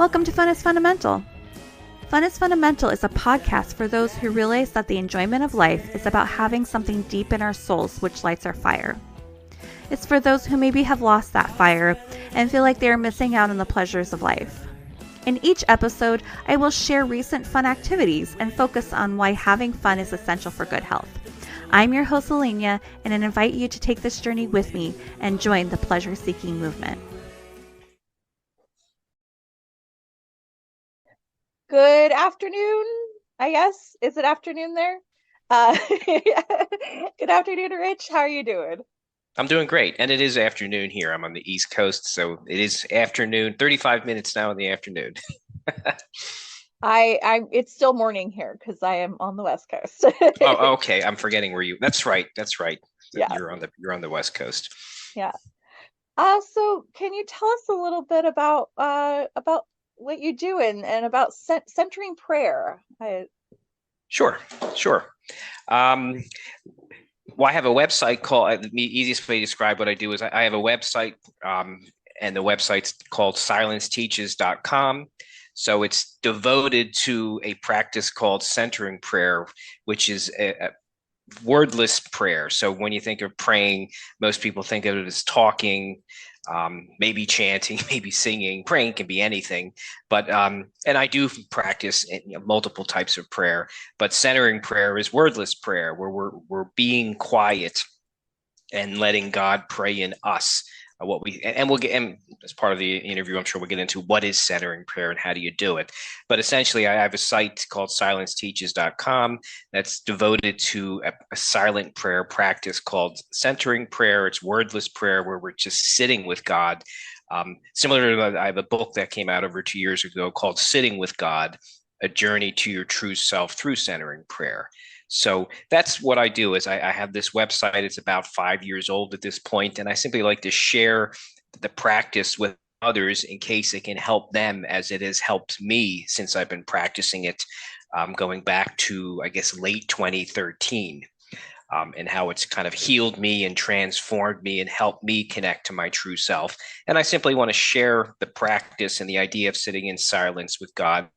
Welcome to Fun is Fundamental. Fun is Fundamental is a podcast for those who realize that the enjoyment of life is about having something deep in our souls which lights our fire. It's for those who maybe have lost that fire and feel like they are missing out on the pleasures of life. In each episode, I will share recent fun activities and focus on why having fun is essential for good health. I'm your host, Alenia, and I invite you to take this journey with me and join the pleasure-seeking movement. Good afternoon, I guess. Is it afternoon there? Good afternoon, Rich. How are you doing? I'm doing great. And it is afternoon here. I'm on the East Coast, so it is afternoon, 35 minutes now in the afternoon. It's still morning here because I am on the West Coast. Oh, okay. I'm forgetting where you. That's right. Yeah. You're on the West Coast. Yeah. So can you tell us a little bit about what you do and about centering prayer? Sure. Well, I have a website called, the easiest way to describe what I do is I have a website, and the website's called silenceteaches.com. So it's devoted to a practice called centering prayer, which is a wordless prayer. So when you think of praying, most people think of it as talking, maybe chanting, maybe singing. Praying can be anything, but and I do practice multiple types of prayer. But centering prayer is wordless prayer, where we're being quiet and letting God pray in us. We'll get, and as part of the interview, I'm sure we'll get into what is centering prayer and how do you do it. But essentially, I have a site called silenceteaches.com that's devoted to a silent prayer practice called centering prayer. It's wordless prayer where we're just sitting with God. Similar to, I have a book that came out over 2 years ago called Sitting with God, A Journey to Your True Self Through Centering Prayer. So that's what I do is I have this website. It's about 5 years old at this point, and I simply like to share the practice with others in case it can help them as it has helped me since I've been practicing it, going back to, I guess, late 2013, and how it's kind of healed me and transformed me and helped me connect to my true self. And I simply want to share the practice and the idea of sitting in silence with God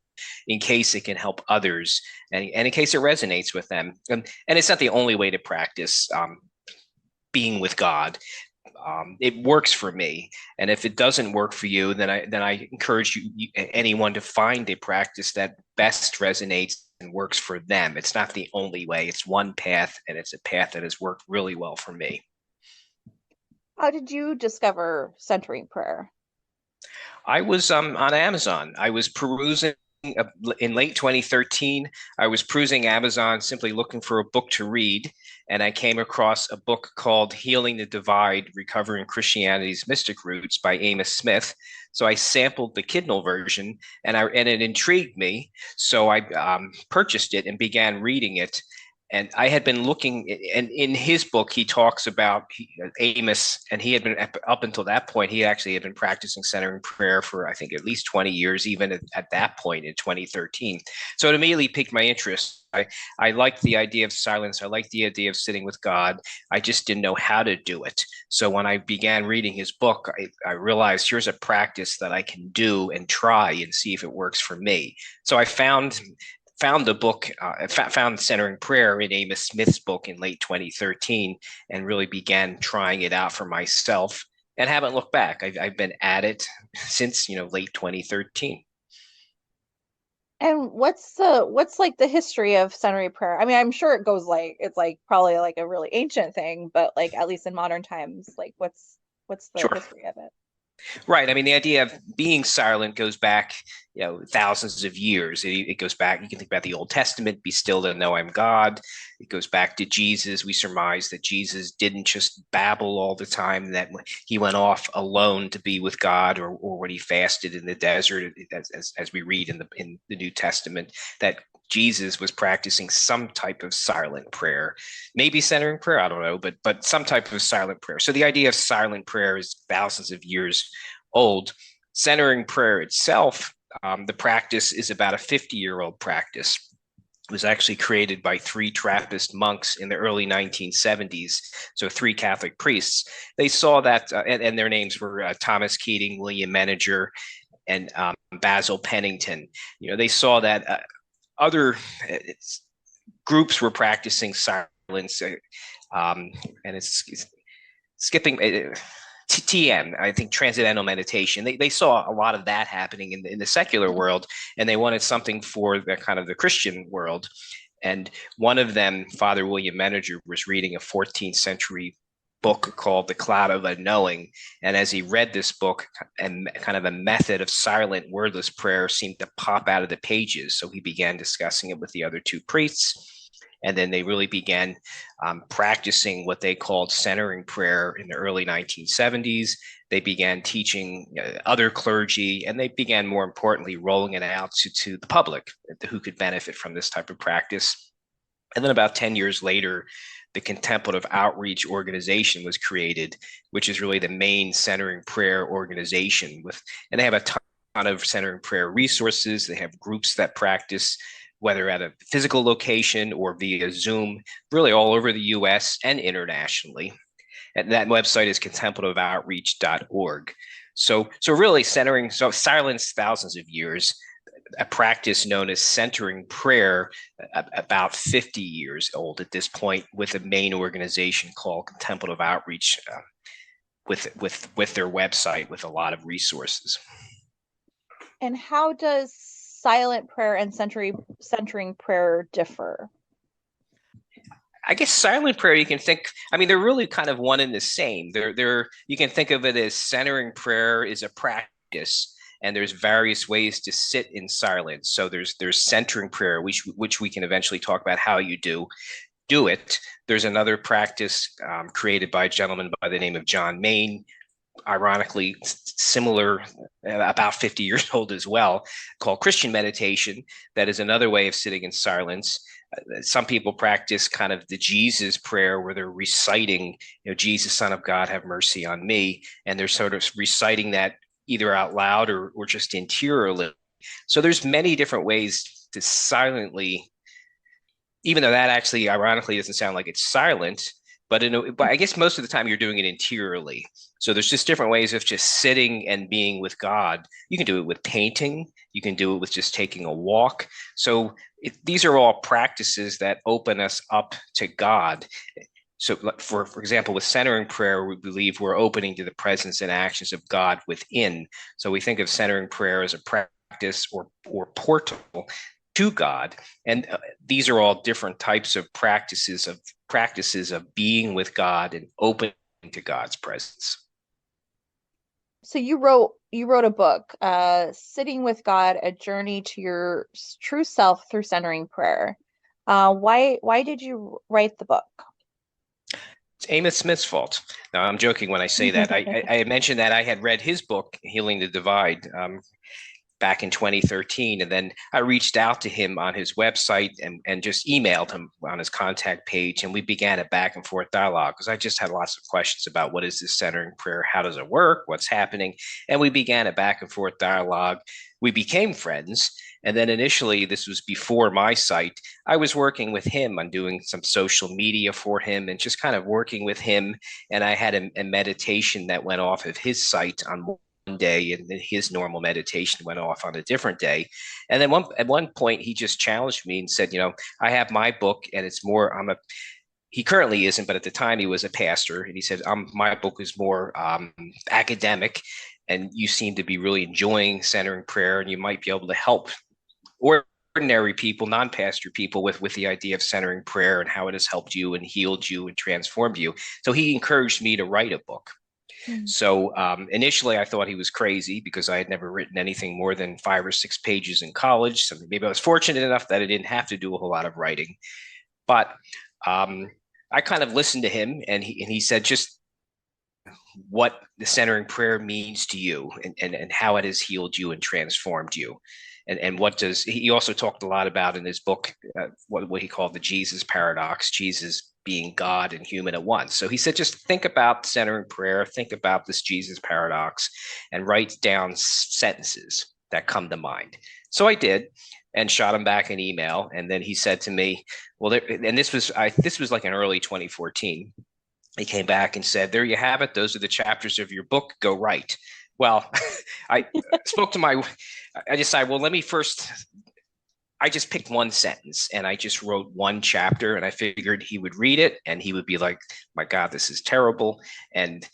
in case it can help others and in case it resonates with them. And it's not the only way to practice being with God. It works for me. And if it doesn't work for you, then I encourage anyone to find a practice that best resonates and works for them. It's not the only way. It's one path, and it's a path that has worked really well for me. How did you discover centering prayer? I was on Amazon. I was perusing in late 2013. I was perusing Amazon simply looking for a book to read, and I came across a book called Healing the Divide, Recovering Christianity's Mystic Roots by Amos Smith. So I sampled the Kindle version, and it intrigued me. So I purchased it and began reading it. And I had been looking, and in his book, he talks about Amos, and he had been, up until that point, he actually had been practicing centering prayer for, I think, at least 20 years, even at that point in 2013. So it immediately piqued my interest. I liked the idea of silence. I liked the idea of sitting with God. I just didn't know how to do it. So when I began reading his book, I realized here's a practice that I can do and try and see if it works for me. So I found the book, found Centering Prayer in Amos Smith's book in late 2013, and really began trying it out for myself and haven't looked back. I've been at it since, late 2013. And what's like the history of centering prayer? I mean, I'm sure it's like probably like a really ancient thing, but like at least in modern times, like what's the Sure. history of it? Right. I mean, the idea of being silent goes back, thousands of years. It goes back. You can think about the Old Testament, be still and know I'm God. It goes back to Jesus. We surmise that Jesus didn't just babble all the time, that he went off alone to be with God, or when he fasted in the desert, as we read in the New Testament, that Jesus was practicing some type of silent prayer, maybe centering prayer, I don't know, but some type of silent prayer. So the idea of silent prayer is thousands of years old. Centering prayer itself, the practice is about a 50-year-old practice. It was actually created by 3 Trappist monks in the early 1970s, so 3 Catholic priests. They saw that, and their names were Thomas Keating, William Meninger, and Basil Pennington. They saw that other groups were practicing silence, and it's skipping. TM, I think transcendental meditation. They saw a lot of that happening in the secular world, and they wanted something for the kind of the Christian world. And one of them, Father William Meninger, was reading a 14th century book called The Cloud of Unknowing. And as he read this book, and kind of a method of silent, wordless prayer seemed to pop out of the pages. So he began discussing it with the other two priests. And then they really began practicing what they called centering prayer in the early 1970s. They began teaching other clergy, and they began, more importantly, rolling it out to the public who could benefit from this type of practice. And then about 10 years later, the Contemplative Outreach Organization was created, which is really the main centering prayer organization. And they have a ton of centering prayer resources. They have groups that practice, whether at a physical location or via Zoom, really all over the US and internationally. And that website is contemplativeoutreach.org. So really silence thousands of years, a practice known as centering prayer, about 50 years old at this point, with a main organization called Contemplative Outreach, with their website with a lot of resources. And how does silent prayer and centering prayer differ? I guess silent prayer, you can think, they're really kind of one and the same. You can think of it as centering prayer is a practice, and there's various ways to sit in silence. So there's centering prayer, which we can eventually talk about how you do it. There's another practice created by a gentleman by the name of John Main, ironically similar, about 50 years old as well, called Christian meditation. That is another way of sitting in silence. Some people practice kind of the Jesus prayer, where they're reciting, Jesus, Son of God, have mercy on me. And they're sort of reciting that either out loud or just interiorly. So there's many different ways to silently, even though that actually ironically doesn't sound like it's silent, but I guess most of the time you're doing it interiorly. So there's just different ways of just sitting and being with God. You can do it with painting. You can do it with just taking a walk. So these are all practices that open us up to God. So for example, with centering prayer, we believe we're opening to the presence and actions of God within. So we think of centering prayer as a practice or portal to God. And these are all different types of practices of being with God and opening to God's presence. So you wrote a book, Sitting with God, A Journey to Your True Self Through Centering Prayer. Why did you write the book? It's Amos Smith's fault. Now, I'm joking when I say that. I mentioned that I had read his book, Healing the Divide, back in 2013. And then I reached out to him on his website and just emailed him on his contact page. And we began a back and forth dialogue, because I just had lots of questions about what is this centering prayer? How does it work? What's happening? And we began a back and forth dialogue. We became friends. And then initially, this was before my site, I was working with him on doing some social media for him and just kind of working with him. And I had a meditation that went off of his site on one day, and then his normal meditation went off on a different day. And then at one point, he just challenged me and said, I have my book, and it's more, he currently isn't, but at the time he was a pastor. And he said, my book is more academic, and you seem to be really enjoying centering prayer, and you might be able to help ordinary people, non-pastor people, with the idea of centering prayer and how it has helped you and healed you and transformed you. So he encouraged me to write a book. So initially I thought he was crazy, because I had never written anything more than 5 or 6 pages in college. So maybe I was fortunate enough that I didn't have to do a whole lot of writing. But I kind of listened to him, and he said just what the centering prayer means to you, and how it has healed you and transformed you. And what does he also talked a lot about in his book, what he called the Jesus paradox, Jesus being God and human at once. So he said, just think about centering prayer, think about this Jesus paradox, and write down sentences that come to mind. So I did, and shot him back an email. And then he said to me, this was like in early 2014. He came back and said, there you have it. Those are the chapters of your book. Go write. Well, I spoke to I decided, well, let me first, I just picked one sentence and I just wrote one chapter and I figured he would read it and he would be like, my God, this is terrible. And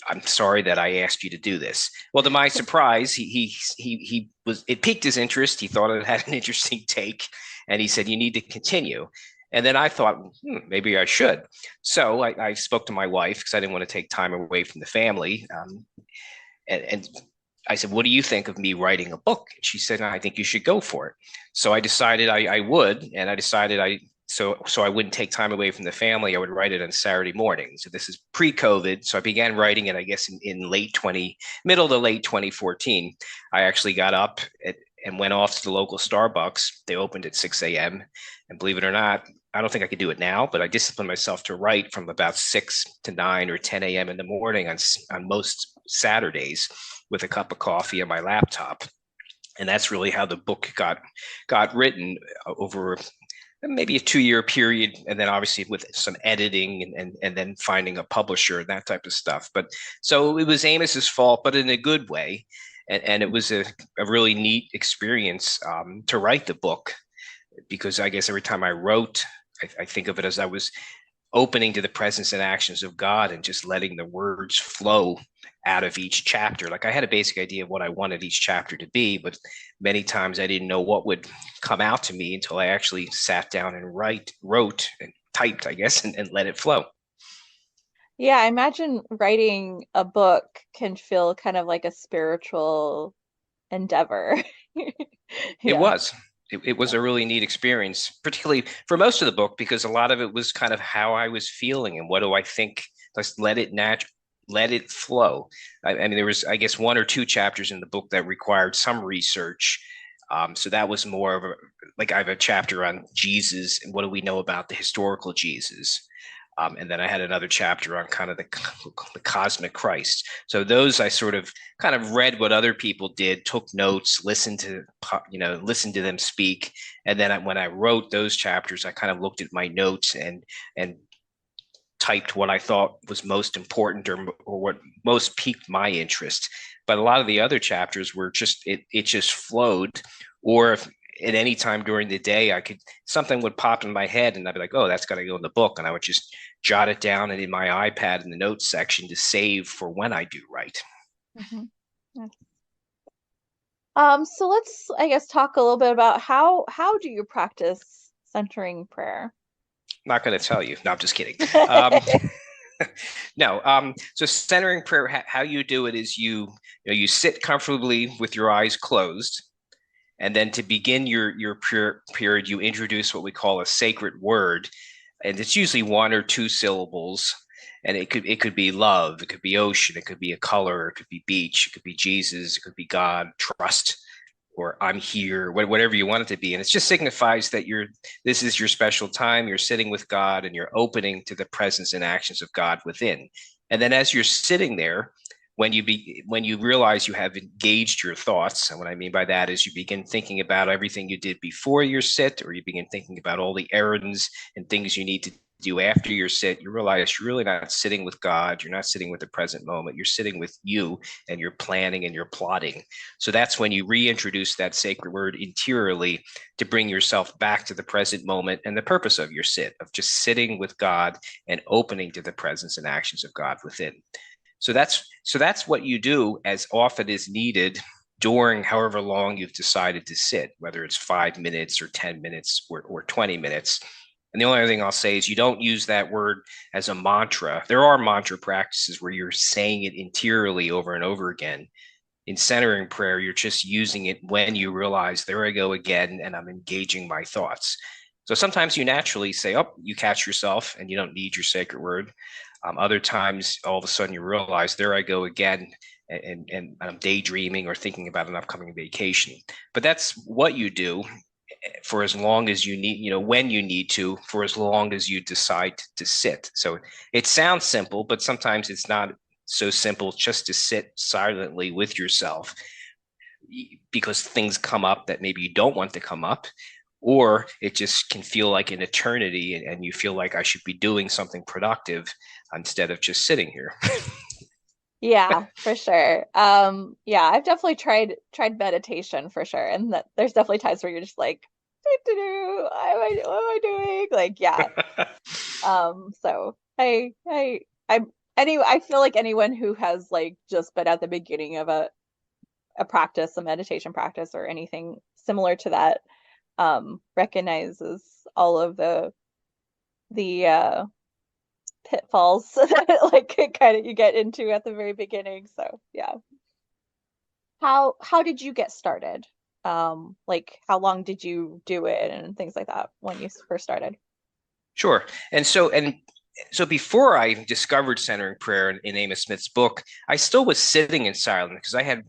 I'm sorry that I asked you to do this. Well, to my surprise, it piqued his interest. He thought it had an interesting take and he said, you need to continue. And then I thought, maybe I should. So I spoke to my wife because I didn't want to take time away from the family. And I said, what do you think of me writing a book? And she said, I think you should go for it. So I decided I would, and I decided so I wouldn't take time away from the family. I would write it on Saturday mornings. So this is pre-COVID. So I began writing it, I guess, in middle to late 2014. I actually got up and went off to the local Starbucks. They opened at 6 a.m. And believe it or not, I don't think I could do it now, but I disciplined myself to write from about 6 to 9 or 10 a.m. in the morning on most Saturdays with a cup of coffee and my laptop. And that's really how the book got written over maybe a 2-year period, and then obviously with some editing and then finding a publisher and that type of stuff. But so it was Amos's fault, but in a good way. And it was a really neat experience to write the book, because I guess every time I wrote, I think of it as I was opening to the presence and actions of God and just letting the words flow out of each chapter. Like I had a basic idea of what I wanted each chapter to be, but many times I didn't know what would come out to me until I actually sat down and wrote and typed, I guess, and let it flow. Yeah, I imagine writing a book can feel kind of like a spiritual endeavor. It Yeah. was. It was a really neat experience, particularly for most of the book, because a lot of it was kind of how I was feeling and what do I think. Let's let it flow. I mean, there was, I guess, 1 or 2 chapters in the book that required some research. So that was more of like I have a chapter on Jesus and what do we know about the historical Jesus. And then I had another chapter on kind of the cosmic Christ. So those I sort of kind of read what other people did, took notes, listened to them speak. And then when I wrote those chapters, I kind of looked at my notes and typed what I thought was most important or what most piqued my interest. But a lot of the other chapters were just, it just flowed. Or if at any time during the day, something would pop in my head and I'd be like, oh, that's got to go in the book. And I would just jot it down and in my iPad in the notes section to save for when I do write. Mm-hmm. So let's, I guess, talk a little bit about how do you practice centering prayer? I'm not going to tell you. No, I'm just kidding. No. So centering prayer, how you do it is you sit comfortably with your eyes closed. And then to begin your prayer period, you introduce what we call a sacred word. And it's usually 1 or 2 syllables. And it could be love, it could be ocean, it could be a color, it could be beach, it could be Jesus, it could be God, trust, or I'm here, whatever you want it to be. And it just signifies that this is your special time. You're sitting with God and you're opening to the presence and actions of God within. And then as you're sitting there, when you realize you have engaged your thoughts, and what I mean by that is you begin thinking about everything you did before your sit, or you begin thinking about all the errands and things you need to do after your sit, you realize you're really not sitting with God. You're not sitting with the present moment. You're sitting with you and you're planning and you're plotting. So that's when you reintroduce that sacred word interiorly to bring yourself back to the present moment and the purpose of your sit, of just sitting with God and opening to the presence and actions of God within. So that's what you do as often as needed during however long you've decided to sit, whether it's 5 minutes or 10 minutes or 20 minutes. And the only other thing I'll say is you don't use that word as a mantra. There are mantra practices where you're saying it interiorly over and over again. In centering prayer, you're just using it when you realize, there I go again, and I'm engaging my thoughts. So sometimes you naturally say, oh, you catch yourself and you don't need your sacred word. Other times, all of a sudden you realize, there I go again, and I'm daydreaming or thinking about an upcoming vacation. But that's what you do for as long as you need, when you need to, for as long as you decide to sit. So it sounds simple, but sometimes it's not so simple just to sit silently with yourself, because things come up that maybe you don't want to come up, or it just can feel like an eternity and you feel like I should be doing something productive instead of just sitting here. Yeah, for sure. Yeah, I've definitely tried meditation for sure, and that there's definitely times where you're just like, "Doo-doo-doo, what am I doing?" Like, yeah. So I feel like anyone who has like just been at the beginning of a practice, a meditation practice, or anything similar to that, recognizes all of the pitfalls that like kind of you get into at the very beginning. So yeah. How did you get started? Like how long did you do it and things like that when you first started? Sure. And so before I discovered centering prayer in Amos Smith's book, I still was sitting in silence because I had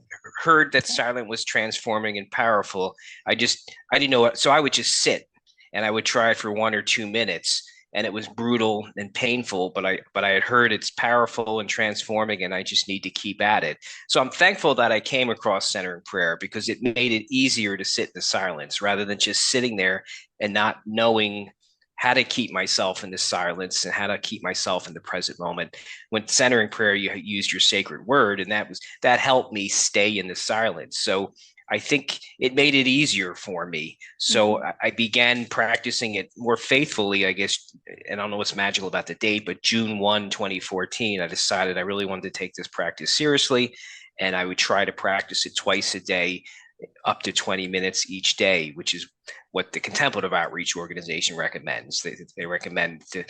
heard that silence was transforming and powerful. I didn't know it. So I would just sit and I would try it for 1 or 2 minutes. And it was brutal and painful, but I had heard it's powerful and transforming, and I just need to keep at it. So I'm thankful that I came across centering prayer because it made it easier to sit in the silence rather than just sitting there and not knowing how to keep myself in the silence and how to keep myself in the present moment. When centering prayer, you used your sacred word, and that helped me stay in the silence. So I think it made it easier for me. So Mhm. I began practicing it more faithfully, I guess. And I don't know what's magical about the date, but June 2014, I decided I really wanted to take this practice seriously. And I would try to practice it twice a day, up to 20 minutes each day, which is what the contemplative outreach organization recommends. They recommend to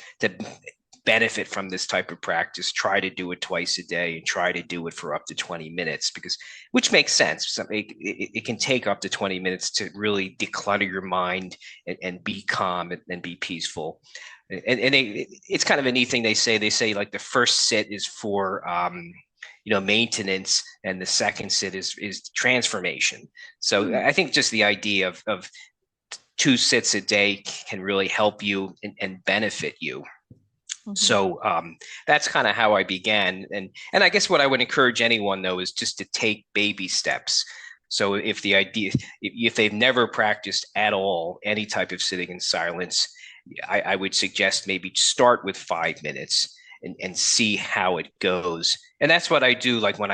benefit from this type of practice, try to do it twice a day and try to do it for up to 20 minutes, because which makes sense. It can take up to 20 minutes to really declutter your mind and be calm and be peaceful. It's kind of a neat thing they say like the first sit is for maintenance, and the second sit is transformation. So Hmm. I think just the idea of 2 sits a day can really help you and benefit you. Hmm. So that's kind of how I began, and I guess what I would encourage anyone though is just to take baby steps. So if they've never practiced at all any type of sitting in silence, I would suggest maybe start with 5 minutes and see how it goes. And that's what I do. Like when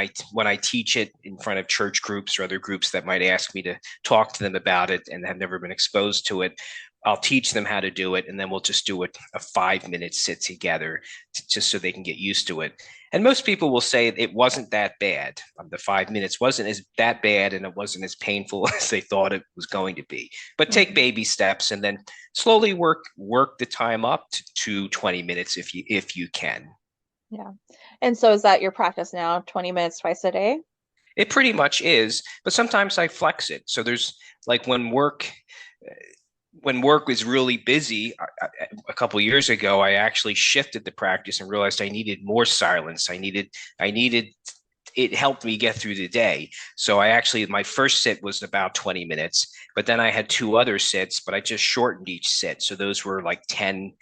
I teach it in front of church groups or other groups that might ask me to talk to them about it and have never been exposed to it, I'll teach them how to do it, and then we'll just do a 5 minute sit together, just so they can get used to it. And most people will say it wasn't that bad. The 5 minutes wasn't as that bad, and it wasn't as painful as they thought it was going to be. But take Hmm. baby steps, and then slowly work the time up to 20 minutes if you can. Yeah. And so is that your practice now, 20 minutes twice a day? It pretty much is, but sometimes I flex it. So there's like when work was really busy a couple of years ago, I actually shifted the practice and realized I needed more silence. I needed it helped me get through the day. So my first sit was about 20 minutes, but then I had 2 other sits, but I just shortened each sit. So those were like 10,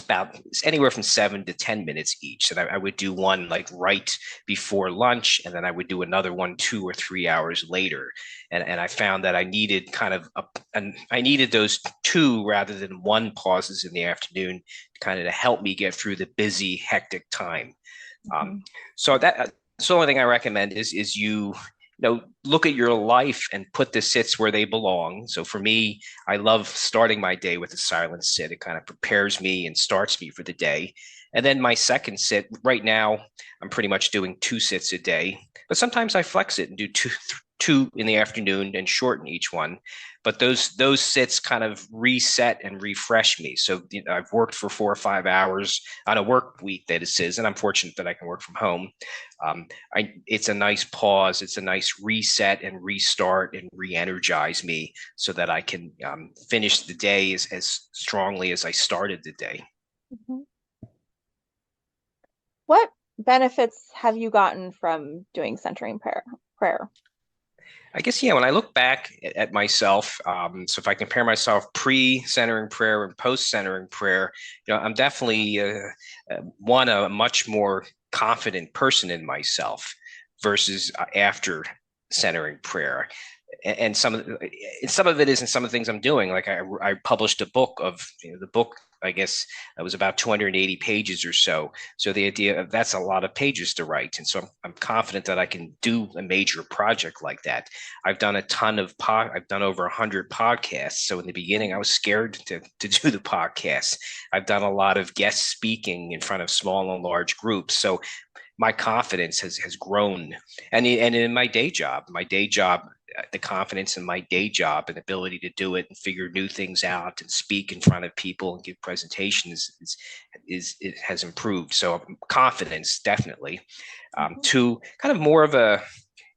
about anywhere from 7 to 10 minutes each. And I would do one like right before lunch, and then I would do another one 2 or 3 hours later. And I found that I needed I needed those two rather than one pauses in the afternoon, kind of to help me get through the busy, hectic time. Um, Hmm. so that's the only thing I recommend is look at your life and put the sits where they belong. So for me, I love starting my day with a silent sit. It kind of prepares me and starts me for the day. And then my second sit, right now, I'm pretty much doing 2 sits a day, but sometimes I flex it and do two in the afternoon and shorten each one. But those sits kind of reset and refresh me. So I've worked for 4 or 5 hours on a work week that it is, and I'm fortunate that I can work from home. It's a nice pause, it's a nice reset and restart and re-energize me so that I can finish the day as strongly as I started the day. Hmm. What benefits have you gotten from doing centering prayer? I guess, yeah, when I look back at myself, so if I compare myself pre-centering prayer and post-centering prayer, I'm definitely a much more confident person in myself versus after centering prayer. and some of it isn't some of the things I'm doing. Like I published a book of, the book, I guess it was about 280 pages or so. So the idea of that's a lot of pages to write. And so I'm confident that I can do a major project like that. I've done a ton of I've done over 100 podcasts. So in the beginning, I was scared to do the podcast. I've done a lot of guest speaking in front of small and large groups. So my confidence has grown. And in my day job, the confidence in my day job and ability to do it and figure new things out and speak in front of people and give presentations it has improved. So confidence, definitely. To kind of more of a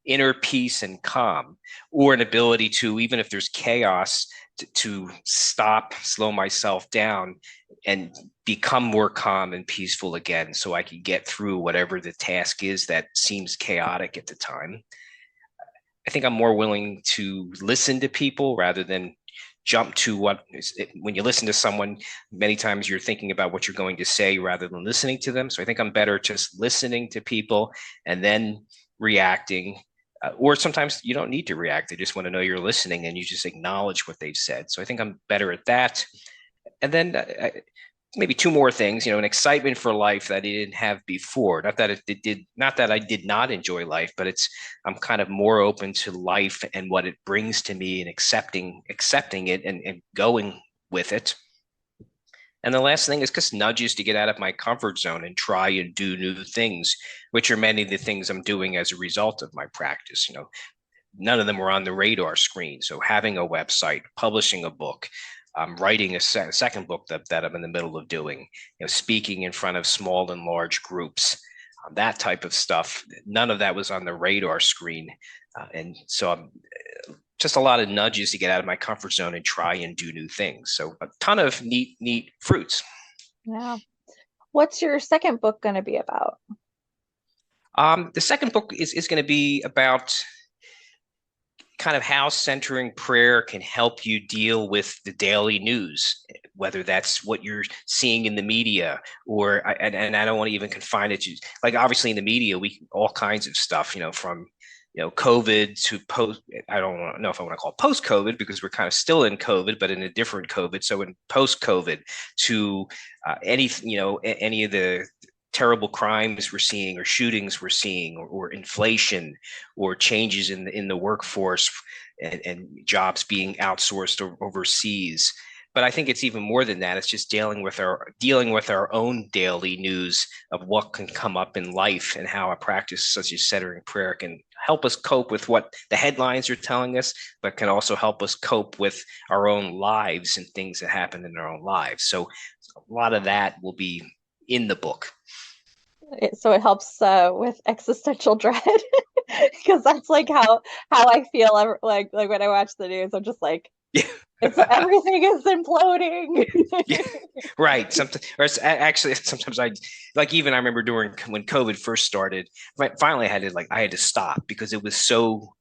inner peace and calm, or an ability to, even if there's chaos, to stop, slow myself down, and become more calm and peaceful again, so I can get through whatever the task is that seems chaotic at the time. I think I'm more willing to listen to people rather than jump to when you listen to someone, many times you're thinking about what you're going to say rather than listening to them. So I think I'm better just listening to people and then reacting. Or sometimes you don't need to react. They just want to know you're listening and you just acknowledge what they've said. So I think I'm better at that. And then maybe two more things, an excitement for life that I didn't have before. Not that not that I did not enjoy life, but I'm kind of more open to life and what it brings to me, and accepting it and going with it. And the last thing is just nudges to get out of my comfort zone and try and do new things, which are many of the things I'm doing as a result of my practice. None of them were on the radar screen. So having a website, publishing a book, writing a second book that I'm in the middle of doing, speaking in front of small and large groups, that type of stuff. None of that was on the radar screen. And so I'm just a lot of nudges to get out of my comfort zone and try and do new things. So a ton of neat fruits. Yeah. What's your second book going to be about? The second book is going to be about kind of how centering prayer can help you deal with the daily news, whether that's what you're seeing in the media, and I don't want to even confine it to, like, obviously in the media, all kinds of stuff, from COVID to post. I don't know if I want to call it post-COVID, because we're kind of still in COVID, but in a different COVID. So in post-COVID to any of the terrible crimes we're seeing, or shootings we're seeing, or inflation, or changes in the workforce, and jobs being outsourced or overseas. But I think it's even more than that. It's just dealing with our own daily news of what can come up in life, and how a practice such as centering prayer can help us cope with what the headlines are telling us, but can also help us cope with our own lives and things that happen in our own lives. So a lot of that will be in the book. So it helps with existential dread, because that's like how I feel like when I watch the news. I'm just like, yeah. Everything is imploding. Yeah, right. Sometimes I remember when COVID first started. Finally, I had to stop, because it was so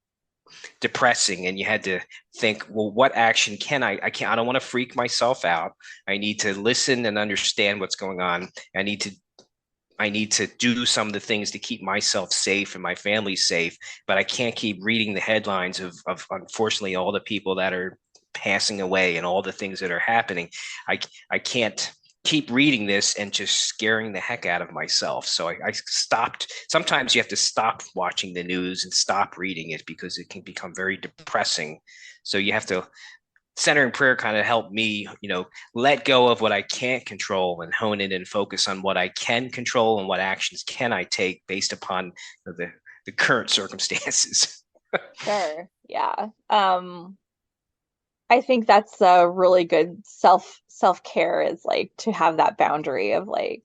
depressing, and you had to think, well, what action can I don't want to freak myself out. I need to listen and understand what's going on. I need to do some of the things to keep myself safe and my family safe, but I can't keep reading the headlines of unfortunately all the people that are passing away and all the things that are happening. I can't keep reading this and just scaring the heck out of myself. So I stopped. Sometimes you have to stop watching the news and stop reading it, because it can become very depressing. So you have to. Centering prayer kind of helped me, let go of what I can't control and hone in and focus on what I can control, and what actions can I take based upon the current circumstances. Sure. Yeah. I think that's a really good self-care, is like to have that boundary of like,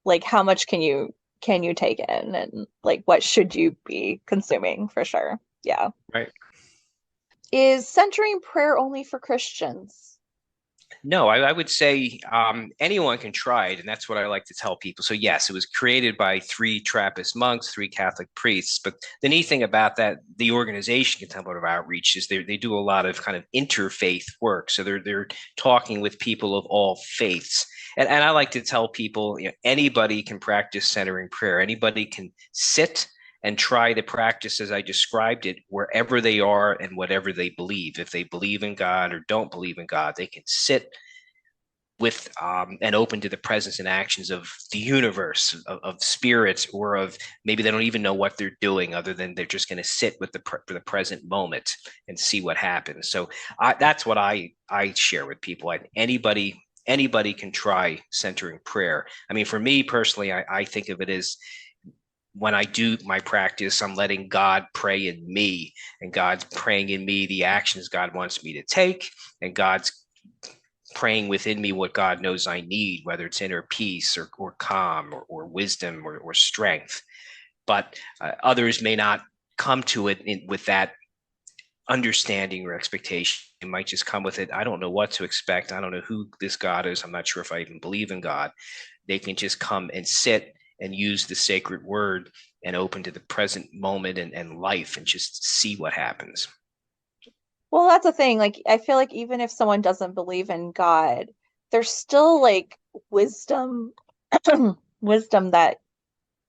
like how much can you take in, and like what should you be consuming, for sure. Yeah. Right. Is centering prayer only for Christians? No, I would say anyone can try it, and that's what I like to tell people. So yes, it was created by 3 Trappist monks, 3 Catholic priests. But the neat thing about that, the organization Contemplative Outreach, is they do a lot of kind of interfaith work. So they're talking with people of all faiths. And I like to tell people, anybody can practice centering prayer. Anybody can sit and try the practice as I described it wherever they are and whatever they believe. If they believe in God or don't believe in God, they can sit with and open to the presence and actions of the universe, of spirits, or of maybe they don't even know what they're doing other than they're just going to sit with the present moment and see what happens. So that's what I share with people. Anybody can try centering prayer. I mean, for me personally, I think of it as when I do my practice, I'm letting God pray in me, and God's praying in me the actions God wants me to take, and God's praying within me what God knows I need, whether it's inner peace or calm or wisdom or strength. But others may not come to it with that understanding or expectation. It might just come with it. I don't know what to expect. I don't know who this God is. I'm not sure if I even believe in God. They can just come and sit and use the sacred word and open to the present moment and life and just see what happens. Well, that's the thing. Like, I feel like even if someone doesn't believe in God, there's still like wisdom, wisdom that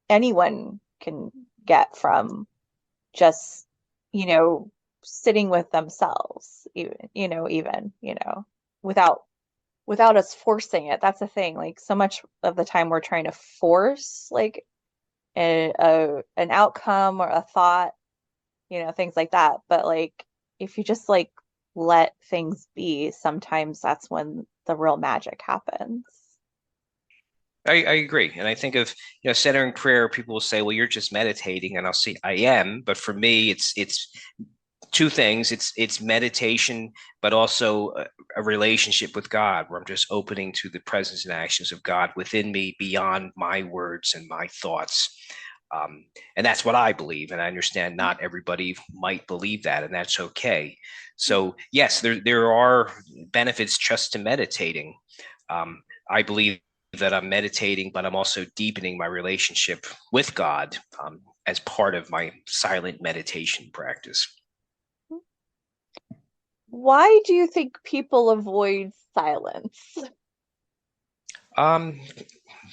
anyone can get from just, sitting with themselves, without us forcing it. That's the thing. Like, so much of the time we're trying to force like an outcome or a thought, things like that. But like, if you just like let things be, sometimes that's when the real magic happens. I agree. And I think of, centering prayer, people will say, well, you're just meditating. And I'll say, I am. But for me, it's two things. It's meditation, but also a relationship with God, where I'm just opening to the presence and actions of God within me beyond my words and my thoughts. And that's what I believe. And I understand not everybody might believe that, and that's okay. So yes, there are benefits just to meditating. I believe that I'm meditating, but I'm also deepening my relationship with God as part of my silent meditation practice. Why do you think people avoid silence?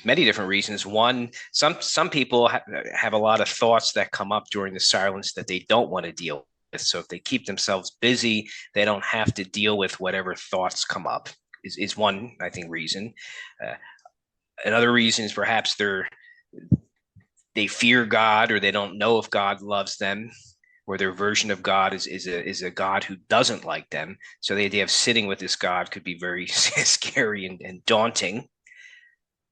Many different reasons. One, some people have a lot of thoughts that come up during the silence that they don't want to deal with. So if they keep themselves busy, they don't have to deal with whatever thoughts come up. Is one, I think, reason. Another reason is perhaps they fear God, or they don't know if God loves them, or their version of God is a God who doesn't like them. So the idea of sitting with this God could be very scary and daunting.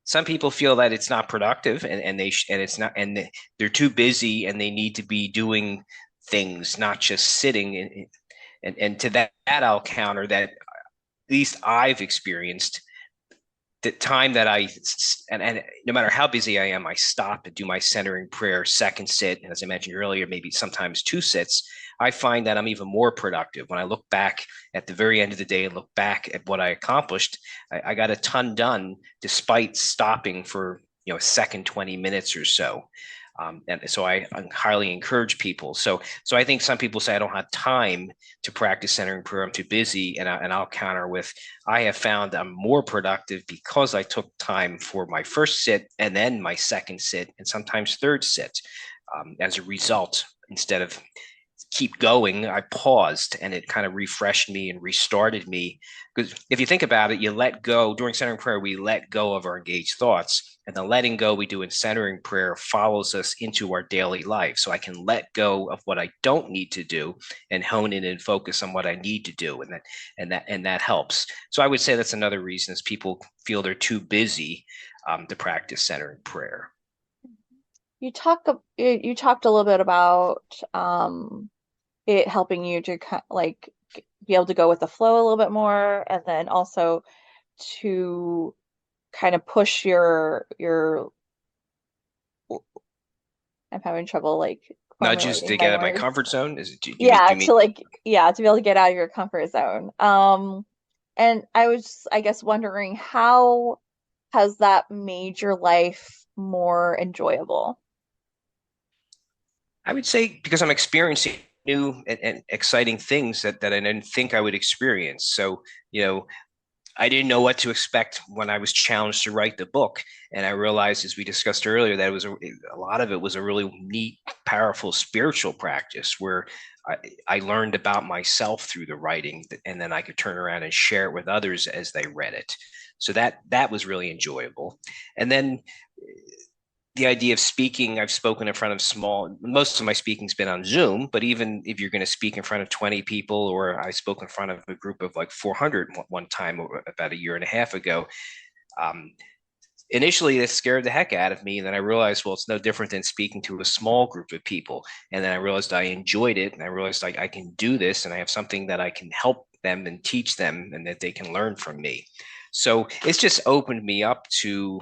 Some people feel that it's not productive, and it's not, and they're too busy, and they need to be doing things, not just sitting. And to that I'll counter that, at least I've experienced the time that and no matter how busy I am, I stop and do my centering prayer, second sit. And as I mentioned earlier, maybe sometimes two sits. I find that I'm even more productive when I look back at the very end of the day and look back at what I accomplished. I got a ton done despite stopping for a second, 20 minutes or so. And so I highly encourage people. So I think some people say I don't have time to practice centering prayer. I'm too busy, and I'll counter with, I have found I'm more productive because I took time for my first sit and then my second sit and sometimes third sit. As a result, instead of keep going, I paused, and it kind of refreshed me and restarted me. Because if you think about it, you let go during centering prayer, we let go of our engaged thoughts, and the letting go we do in centering prayer follows us into our daily life. So I can let go of what I don't need to do and hone in and focus on what I need to do, and that helps. So I would say that's another reason is people feel they're too busy to practice centering prayer. You talked a little bit about it helping you to like be able to go with the flow a little bit more, and then also to kind of push your I'm having trouble like Nudges to formulating my get out of my words. comfort zone. Do you Yeah, mean? to be able to get out of your comfort zone. And I was, I guess, wondering, how has that made your life more enjoyable? I would say because I'm experiencing new and exciting things that I didn't think I would experience. So, I didn't know what to expect when I was challenged to write the book. And I realized, as we discussed earlier, that it was a lot of it was a really neat, powerful spiritual practice where I learned about myself through the writing, and then I could turn around and share it with others as they read it. So that was really enjoyable. And then the idea of speaking, I've spoken in front of most of my speaking's been on Zoom, but even if you're going to speak in front of 20 people, or I spoke in front of a group of like 400 one time about a year and a half ago, um, initially it scared the heck out of me. And then I realized, well, it's no different than speaking to a small group of people. And then I realized I enjoyed it, and I realized I can do this, and I have something that I can help them and teach them, and that they can learn from me. So it's just opened me up to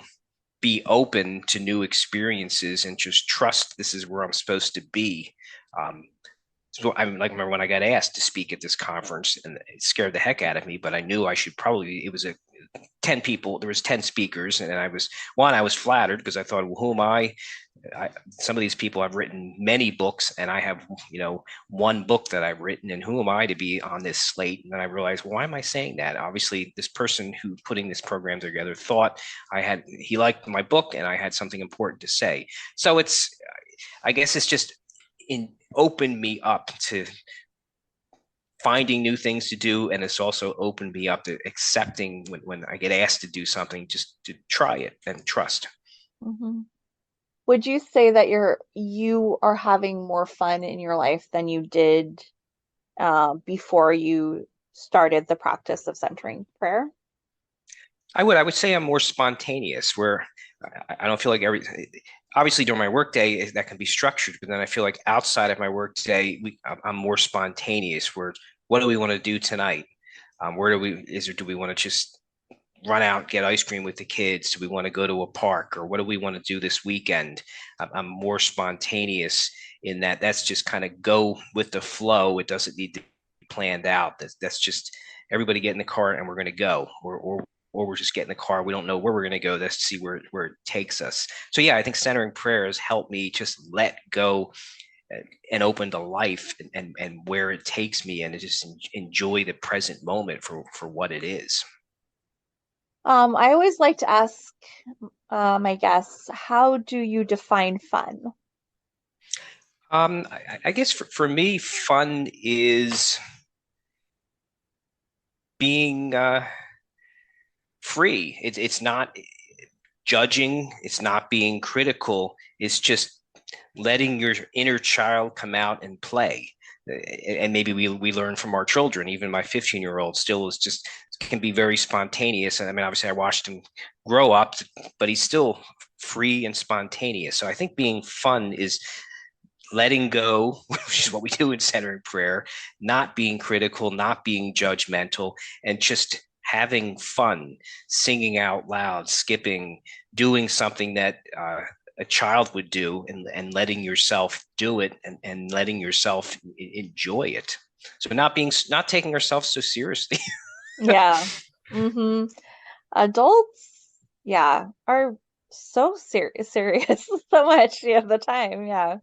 be open to new experiences and just trust this is where I'm supposed to be. So I remember when I got asked to speak at this conference, and it scared the heck out of me, but I knew I should probably, it was 10 people, there was 10 speakers, and I was flattered because I thought, well, who am some of these people have written many books, and I have, one book that I've written, and who am I to be on this slate? And then I realized, well, why am I saying that? Obviously, this person who putting this program together thought he liked my book, and I had something important to say. So I guess it's just opened me up to finding new things to do, and it's also opened me up to accepting when I get asked to do something, just to try it and trust. Mm-hmm. Would you say that you are having more fun in your life than you did before you started the practice of centering prayer? I would say I'm more spontaneous, where I don't feel like obviously during my workday that can be structured, but then I feel like outside of my workday, I'm more spontaneous, where what do we want to do tonight? Where do we want to just run out, get ice cream with the kids? Do we want to go to a park, or what do we want to do this weekend? I'm more spontaneous in that. That's just kind of go with the flow. It doesn't need to be planned out. That's just everybody get in the car and we're going to go, or we're just getting in the car. We don't know where we're going to go. Let's see where it takes us. So yeah, I think centering prayer has helped me just let go and open to life, and where it takes me, and to just enjoy the present moment for what it is. I always like to ask my guests, how do you define fun? I guess for me, fun is being free. It's not judging. It's not being critical. It's just letting your inner child come out and play. And maybe we learn from our children. Even my 15-year-old still is just can be very spontaneous. And I mean, obviously, I watched him grow up, but he's still free and spontaneous. So I think being fun is letting go, which is what we do in centering prayer, not being critical, not being judgmental, and just having fun, singing out loud, skipping, doing something that a child would do, and letting yourself do it, and letting yourself enjoy it. So not taking ourselves so seriously. Yeah. Mm-hmm. Adults, yeah, are so serious so much of the time. Yeah.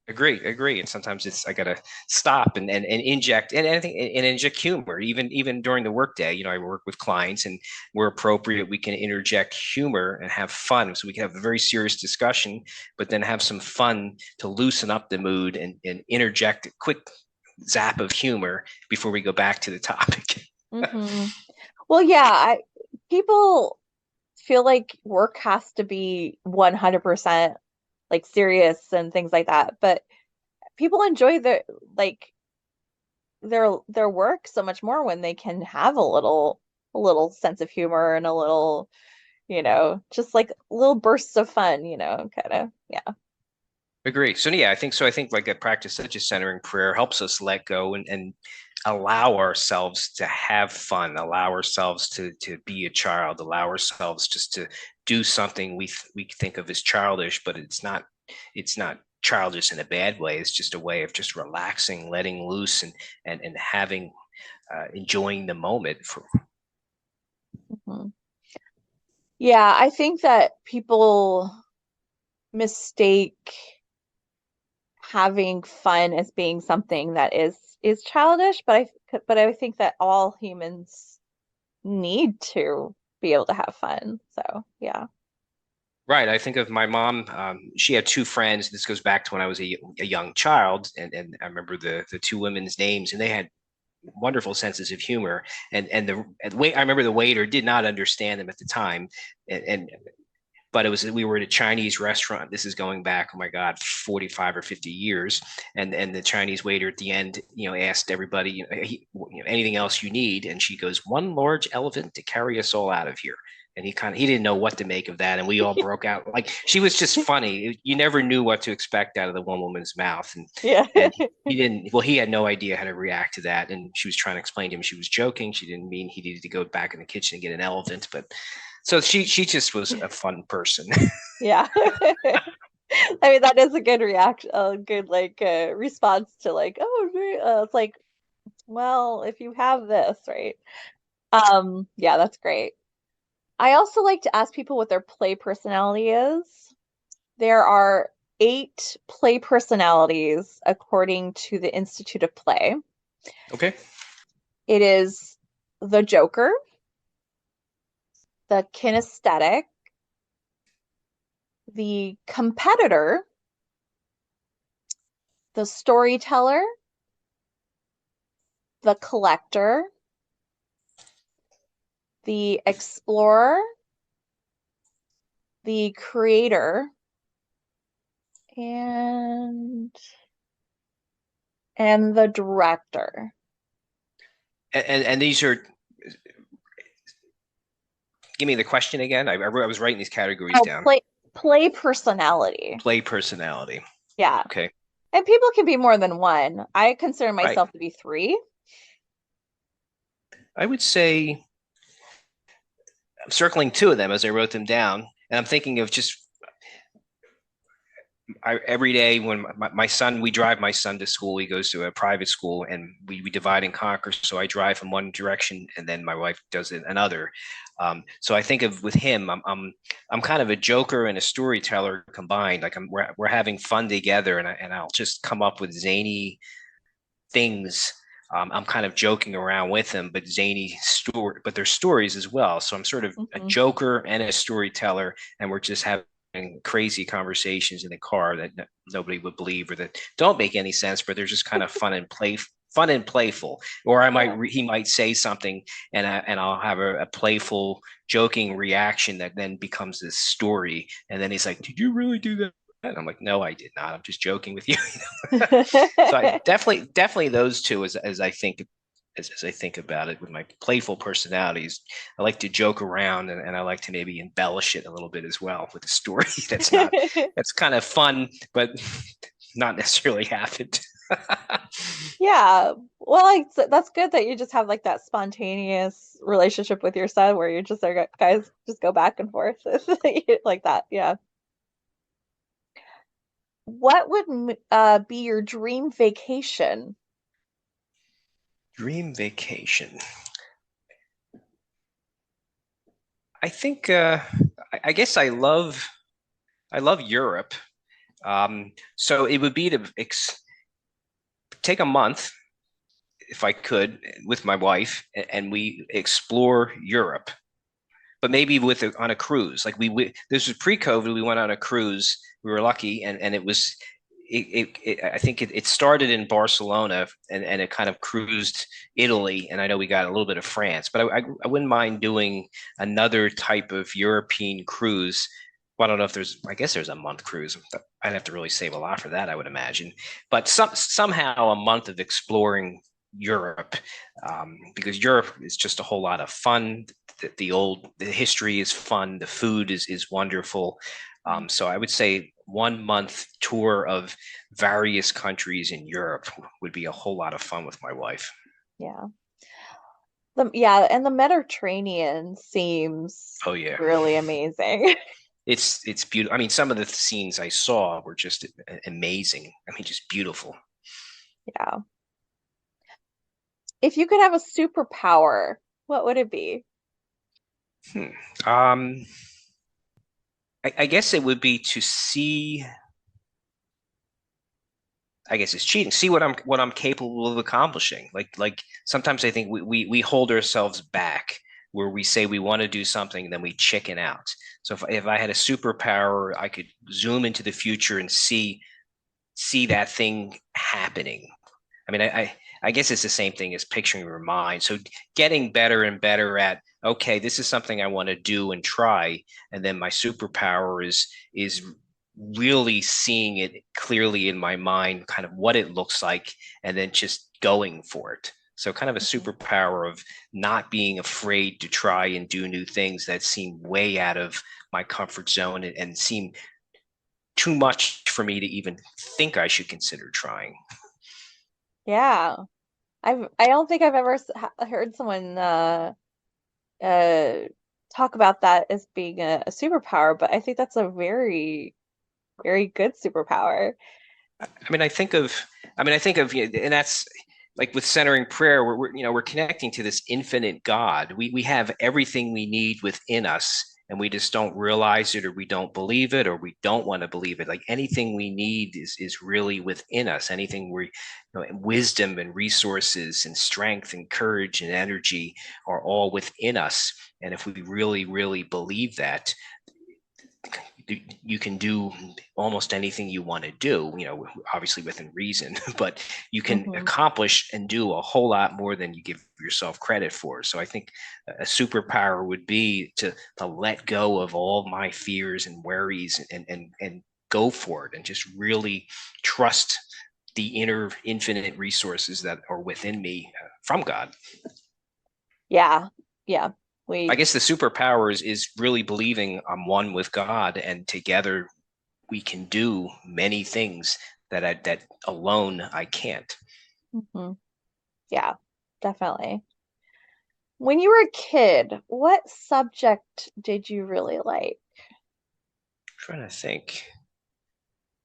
Agree. And sometimes I gotta stop and inject and anything and inject humor. Even during the workday, I work with clients, and where appropriate, we can interject humor and have fun. So we can have a very serious discussion, but then have some fun to loosen up the mood, and interject a quick zap of humor before we go back to the topic. Mm-hmm. Well, yeah, people feel like work has to be 100% like serious and things like that, but people enjoy like their work so much more when they can have a little sense of humor and a little, just like little bursts of fun, kind of. Yeah. Agree. So yeah, I think so. I think like a practice such as centering prayer helps us let go, and allow ourselves to have fun, allow ourselves to be a child, allow ourselves just to do something we think of as childish, but it's not childish in a bad way. It's just a way of just relaxing, letting loose, and having enjoying the moment. Mhm. Yeah, I think that people mistake having fun as being something that is childish, but I think that all humans need to be able to have fun. So, yeah. Right. I think of my mom. She had two friends. This goes back to when I was a young child, and I remember the two women's names, and they had wonderful senses of humor. And the way I remember the waiter did not understand them at the time, and but it was we were at a Chinese restaurant. This is going back, oh my God, 45 or 50 years. And the Chinese waiter at the end, asked everybody, anything else you need? And she goes, one large elephant to carry us all out of here. And he didn't know what to make of that, and we all broke out. Like, she was just funny. You never knew what to expect out of the one woman's mouth, and Yeah. and he didn't. Well, he had no idea how to react to that, and she was trying to explain to him she was joking. She didn't mean he needed to go back in the kitchen and get an elephant, but so she just was a fun person. Yeah. I mean, that is a good reaction, a good response to it's like, well, if you have this, right? Yeah, that's great. I also like to ask people what their play personality is. There are 8 play personalities according to the Institute of Play. Okay. It is the Joker, the kinesthetic, the competitor, the storyteller, the collector, the explorer, the creator, and the director. And these are, give me the question again. I was writing these categories down. Play personality. Play personality. Yeah. Okay. And people can be more than one. I consider myself Right. to be 3. I would say I'm circling 2 of them as I wrote them down, and I'm thinking of just every day when my son, we drive my son to school. He goes to a private school, and we divide and conquer. So I drive in one direction, and then my wife does it another. So I think of with him, I'm kind of a joker and a storyteller combined. Like we're having fun together, and I'll just come up with zany things. I'm kind of joking around with him, but zany story, but there's stories as well. So I'm sort of a joker and a storyteller, and we're just having crazy conversations in the car that nobody would believe or that don't make any sense, but they're just kind of fun and playful. Or he might say something, and I'll have a playful, joking reaction that then becomes this story, and then he's like, "Did you really do that?" And I'm like, "No, I did not. I'm just joking with you." So I definitely those two as I think about it with my playful personalities. I like to joke around, and I like to maybe embellish it a little bit as well with a story that's kind of fun, but not necessarily happened. Yeah. Well, that's good that you just have like that spontaneous relationship with your son where you just are guys just go back and forth like that. Yeah. What would be your dream vacation? Dream vacation. I think I guess I love Europe. So it would be to take a month if I could with my wife, and we explore Europe, but maybe on a cruise. Like this was pre-COVID. We went on a cruise. We were lucky, and it was. I think it started in Barcelona, and it kind of cruised Italy, and I know we got a little bit of France, but I wouldn't mind doing another type of European cruise. Well, I don't know if I guess there's a month cruise. I'd have to really save a lot for that, I would imagine. But somehow a month of exploring Europe, because Europe is just a whole lot of fun. The history is fun. The food is wonderful. So I would say 1 month tour of various countries in Europe would be a whole lot of fun with my wife. Yeah. And the Mediterranean seems really amazing. It's beautiful. I mean, some of the scenes I saw were just amazing. I mean, just beautiful. Yeah. If you could have a superpower, what would it be? I guess it would be to see. I guess it's cheating. See what I'm capable of accomplishing. Like sometimes I think we hold ourselves back. where we say we want to do something and then we chicken out. So if I had a superpower, I could zoom into the future and see that thing happening. I mean, I guess it's the same thing as picturing your mind. So getting better and better at, okay, this is something I want to do and try, and then my superpower is really seeing it clearly in my mind, kind of what it looks like, and then just going for it. So kind of a superpower of not being afraid to try and do new things that seem way out of my comfort zone and seem too much for me to even think I should consider trying. Yeah. I don't think I've ever heard someone talk about that as being a superpower, but I think that's a very, very good superpower. I mean, I think of, and that's like with centering prayer, we're connecting to this infinite God. We have everything we need within us, and we just don't realize it, or we don't believe it, or we don't want to believe it. Like anything we need is really within us. Anything wisdom and resources and strength and courage and energy are all within us. And if we really, really believe that, you can do almost anything you want to do, obviously within reason, but you can accomplish and do a whole lot more than you give yourself credit for. So I think a superpower would be to let go of all my fears and worries and go for it and just really trust the inner infinite resources that are within me from God. Yeah. Yeah. I guess the superpower is really believing I'm one with God, and together we can do many things that alone I can't. Yeah, definitely. When you were a kid, what subject did you really like? I'm trying to think.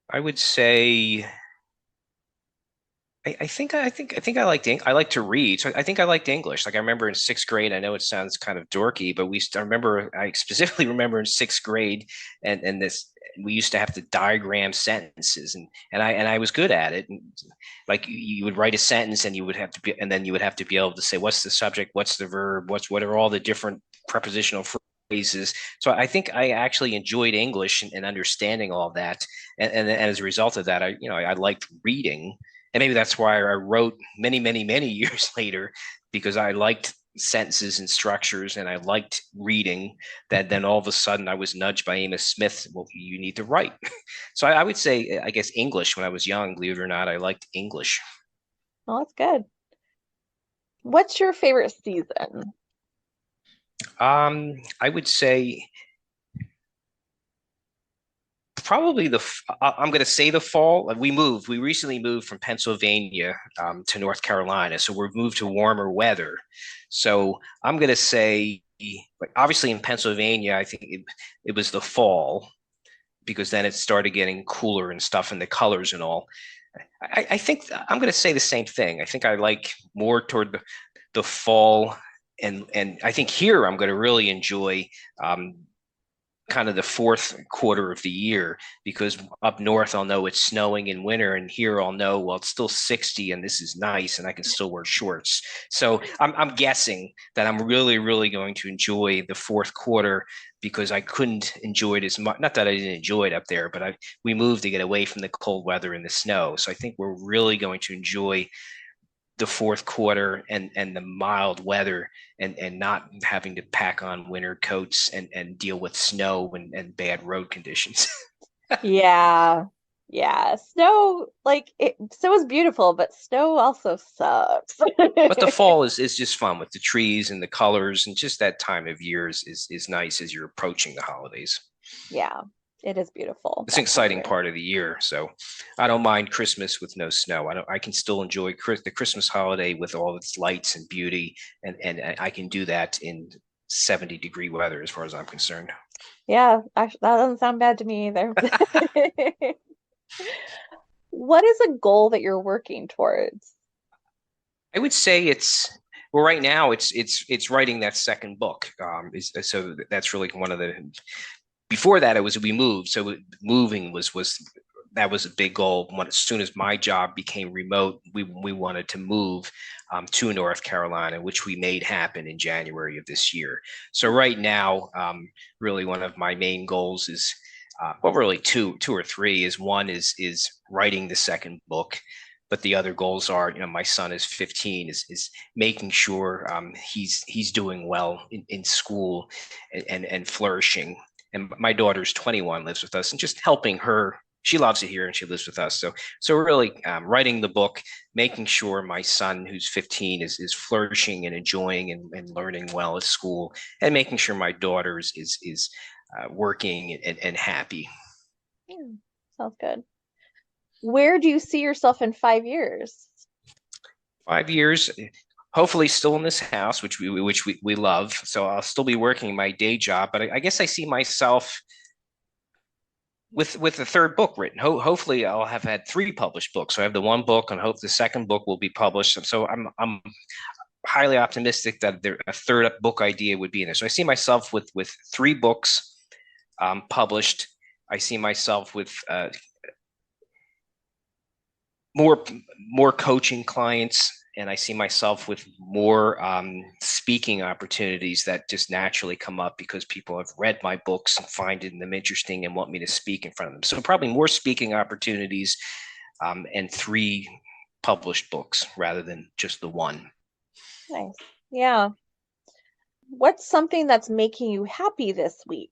I would say I think I liked I like to read. So I think I liked English. Like I remember in sixth grade, I know it sounds kind of dorky, but I specifically remember in sixth grade and this we used to have to diagram sentences and I was good at it. And like you would write a sentence and then you would have to be able to say what's the subject, what's the verb, what are all the different prepositional phrases. So I think I actually enjoyed English and understanding all of that. And as a result of that, I liked reading. And maybe that's why I wrote many, many, many years later, because I liked sentences and structures and I liked reading. That then all of a sudden I was nudged by Amos Smith. Well, you need to write. So I would say, I guess English when I was young, believe it or not, I liked English. Well, that's good. What's your favorite season? I would say probably I'm going to say the fall. We recently moved from Pennsylvania to North Carolina, so we've moved to warmer weather. So I'm going to say, obviously in Pennsylvania, I think it was the fall, because then it started getting cooler and stuff, and the colors and all. I think I'm going to say the same thing. I think I like more toward the fall, and I think here I'm going to really enjoy kind of the fourth quarter of the year, because up north I'll know it's snowing in winter, and here I'll know, well, it's still 60 and this is nice and I can still wear shorts. So I'm guessing that I'm really, really going to enjoy the fourth quarter, because I couldn't enjoy it as much. Not that I didn't enjoy it up there, but we moved to get away from the cold weather and the snow. So I think we're really going to enjoy the fourth quarter and the mild weather, and not having to pack on winter coats and deal with snow and bad road conditions. Yeah. Yeah. Snow, snow is beautiful, but snow also sucks. But the fall is just fun with the trees and the colors, and just that time of year is nice as you're approaching the holidays. Yeah, it is beautiful. It's an exciting part of the year. So I don't mind Christmas with no snow. I can still enjoy the Christmas holiday with all its lights and beauty, and I can do that in 70-degree weather as far as I'm concerned. Yeah, actually, that doesn't sound bad to me either. What is a goal that you're working towards? I would say well, right now it's writing that second book. So that's really one of the. Before that, we moved. So moving was that was a big goal. As soon as my job became remote, we wanted to move to North Carolina, which we made happen in January of this year. So right now, really one of my main goals is, well, really two or three. Is one is writing the second book, but the other goals are, my son is 15, is making sure he's doing well in school and flourishing. And my daughter's 21, lives with us, and just helping her. She loves it here and she lives with us. So we're really writing the book, making sure my son, who's 15, is flourishing and enjoying and learning well at school, and making sure my daughter is working and happy. Yeah, sounds good. Where do you see yourself in 5 years? 5 years, hopefully still in this house, which we love. So I'll still be working my day job, but I guess I see myself with the third book written. Hopefully I'll have had 3 published books. So I have the one book, and hope the second book will be published. So I'm highly optimistic that a third book idea would be in there. So I see myself with 3 books published. I see myself with more coaching clients, and I see myself with more speaking opportunities that just naturally come up because people have read my books and find them interesting and want me to speak in front of them. So probably more speaking opportunities and 3 published books rather than just the one. Nice. Yeah. What's something that's making you happy this week?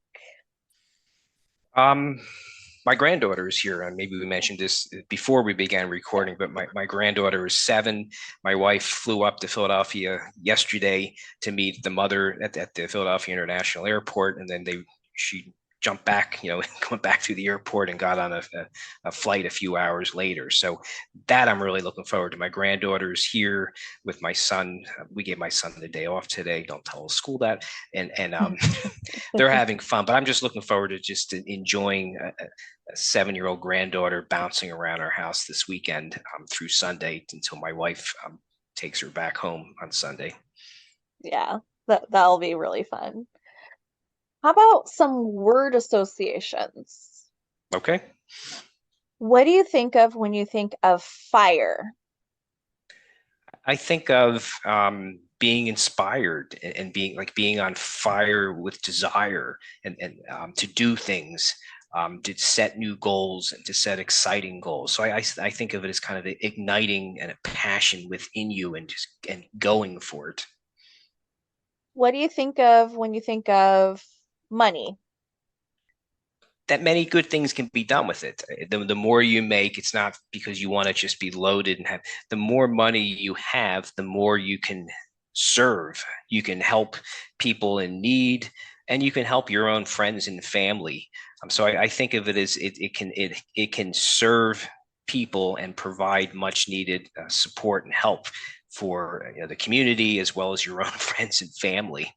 My granddaughter is here, and maybe we mentioned this before we began recording, but my granddaughter is 7. My wife flew up to Philadelphia yesterday to meet the mother at the Philadelphia International Airport, and then she jumped back, went back to the airport and got on a flight a few hours later. So that I'm really looking forward to. My granddaughter's here with my son. We gave my son the day off today. Don't tell the school that. And they're having fun, but I'm just looking forward to just enjoying a 7-year-old granddaughter bouncing around our house this weekend through Sunday until my wife takes her back home on Sunday. Yeah, that'll be really fun. How about some word associations? Okay. What do you think of when you think of fire? I think of being inspired and being on fire with desire and to do things, to set new goals and to set exciting goals. So I think of it as kind of igniting and a passion within you and going for it. What do you think of when you think of money? That many good things can be done with it. The more you make, it's not because you want to just be loaded and have. The more money you have, the more you can serve. You can help people in need, and you can help your own friends and family. So I think of it as it can serve people and provide much needed support and help for the community as well as your own friends and family.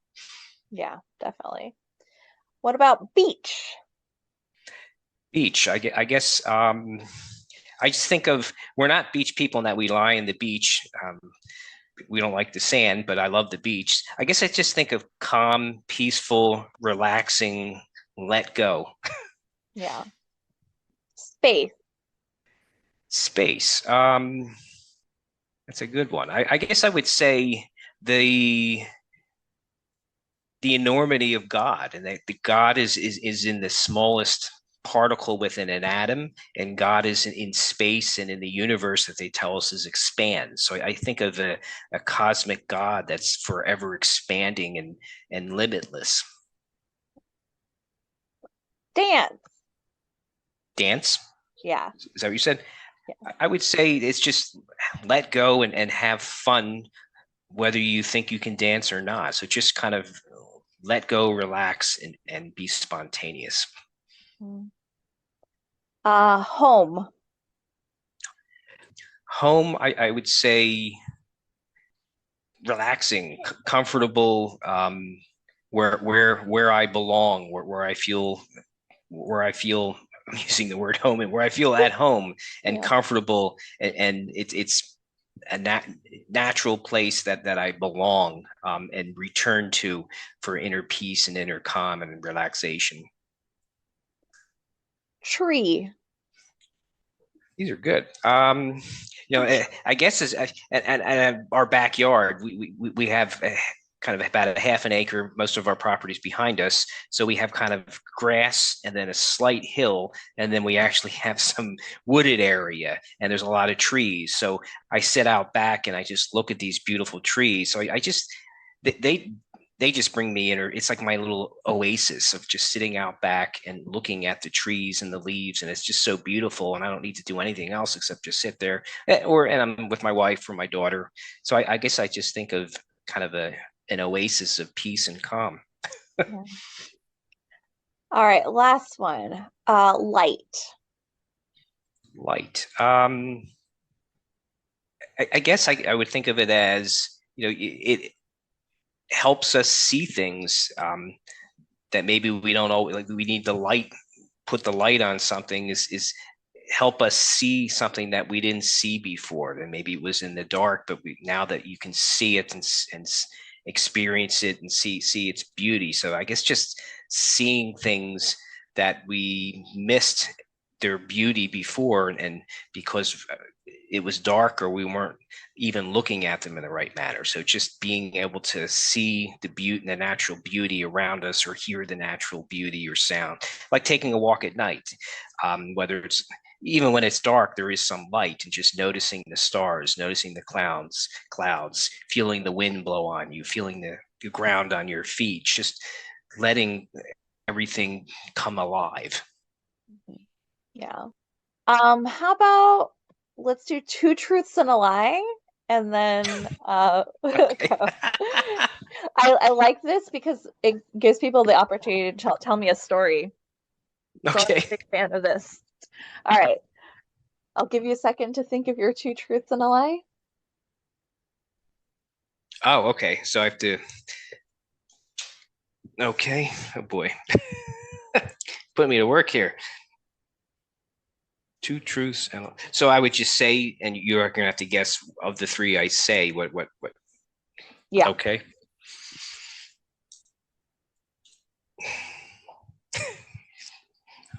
Yeah, definitely. What about beach? Beach, I guess. I just think of, we're not beach people in that we lie in the beach. We don't like the sand, but I love the beach. I guess I just think of calm, peaceful, relaxing, let go. Yeah. Space. Space. That's a good one. I guess I would say the enormity of God, and that the God is in the smallest particle within an atom, and God is in space and in the universe that they tell us is expands. So I think of a cosmic God that's forever expanding and limitless. Dance. Dance? Yeah. Is that what you said? Yeah. I would say it's just let go and have fun, whether you think you can dance or not. So just kind of let go, relax, and be spontaneous. Home. Home, I would say relaxing, comfortable, where I belong, where I feel I'm using the word home, and where I feel at home and Yeah. comfortable, and it's a natural place that I belong and return to for inner peace and inner calm and relaxation. Tree. These are good. I guess and our backyard, we have kind of about a half an acre, most of our properties behind us. So we have kind of grass and then a slight hill, and then we actually have some wooded area, and there's a lot of trees. So I sit out back and I just look at these beautiful trees. So I just they just bring me in, or it's like my little oasis of just sitting out back and looking at the trees and the leaves, and it's just so beautiful. And I don't need to do anything else except just sit there, and I'm with my wife or my daughter. So I guess I just think of kind of an oasis of peace and calm. Yeah. All right, last one. Light. Light. I guess I would think of it as, it helps us see things that maybe we don't always like. We need the light, put the light on something is help us see something that we didn't see before. And maybe it was in the dark, but now that you can see it and experience it and see its beauty. So I guess just seeing things that we missed their beauty before, and because it was dark or we weren't even looking at them in the right manner. So just being able to see the beauty, the natural beauty around us, or hear the natural beauty or sound, like taking a walk at night, whether it's even when it's dark, there is some light, and just noticing the stars, noticing the clouds, feeling the wind blow on you, feeling the ground on your feet, just letting everything come alive. Yeah. How about let's do two truths and a lie, and then Okay. go. I like this because it gives people the opportunity to tell me a story. So I'm a big fan of this. All right. I'll give you a second to think of your two truths and a lie. Oh, okay. So I have to. Okay. Oh boy. Put me to work here. Two truths and so I would just say, and you're gonna have to guess of the three I say what. Yeah. Okay.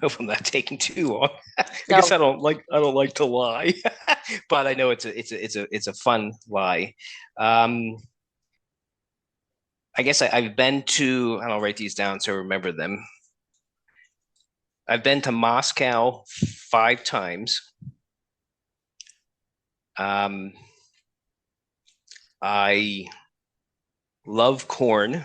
Hope I'm not taking too long. I guess I don't like to lie, but I know it's a fun lie. I guess I've been to, and I'll write these down so I remember them. I've been to Moscow 5 times. I love corn.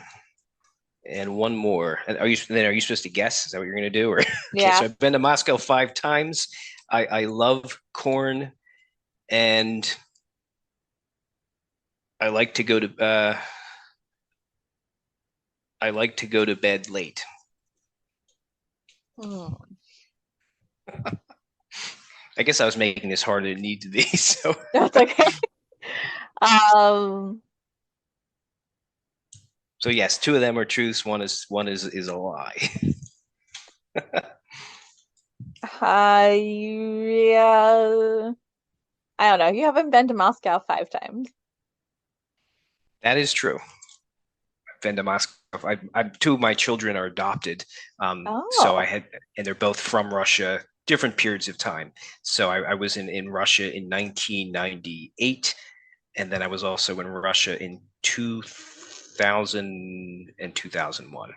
And one more. Are you supposed to guess? Is that what you're going to do? Or yeah. Okay, so I've been to Moscow 5 times. I love corn, and I like to go to bed late. I guess I was making this harder than it need to be. So that's okay. So yes, 2 of them are truths. One is a lie. Yeah. I don't know. You haven't been to Moscow 5 times. That is true. I've been to Moscow. 2 of my children are adopted. So and they're both from Russia, different periods of time. So I was in Russia in 1998, and then I was also in Russia in 2000 and 2001.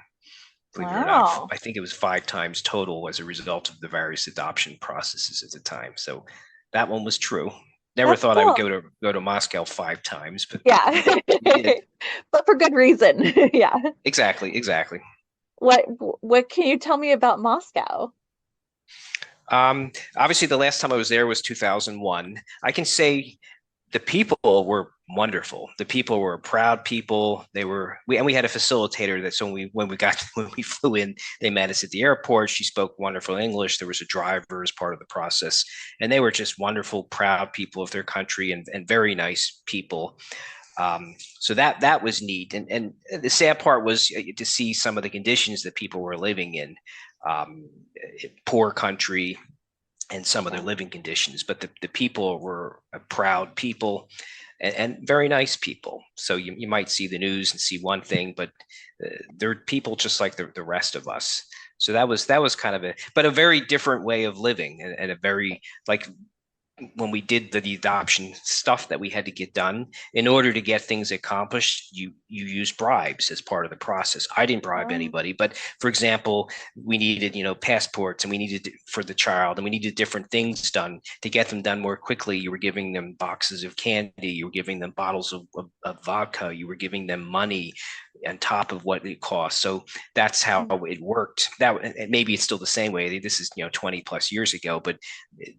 Believe it or not, I think it was 5 times total as a result of the various adoption processes at the time. So that one was true. Never thought I would go to Moscow 5 times, but yeah, but for good reason. Yeah, exactly. What can you tell me about Moscow? Obviously, the last time I was there was 2001. I can say the people were wonderful. The people were proud people. We had a facilitator that, so when we flew in, they met us at the airport. She spoke wonderful English. There was a driver as part of the process, and they were just wonderful, proud people of their country, and very nice people. So that was neat. And the sad part was to see some of the conditions that people were living in. Poor country, and some of their living conditions, but the people were proud people, and very nice people. So you might see the news and see one thing, but they're people just like the rest of us. So that was kind of but a very different way of living, and a very, like, when we did the adoption stuff that we had to get done, in order to get things accomplished, you use bribes as part of the process. I didn't bribe Oh. anybody, but for example, we needed, passports, and we needed for the child, and we needed different things done. To get them done more quickly, you were giving them boxes of candy, you were giving them bottles of vodka, you were giving them money on top of what it cost. So that's how it worked. Maybe it's still the same way. This is 20 plus years ago, but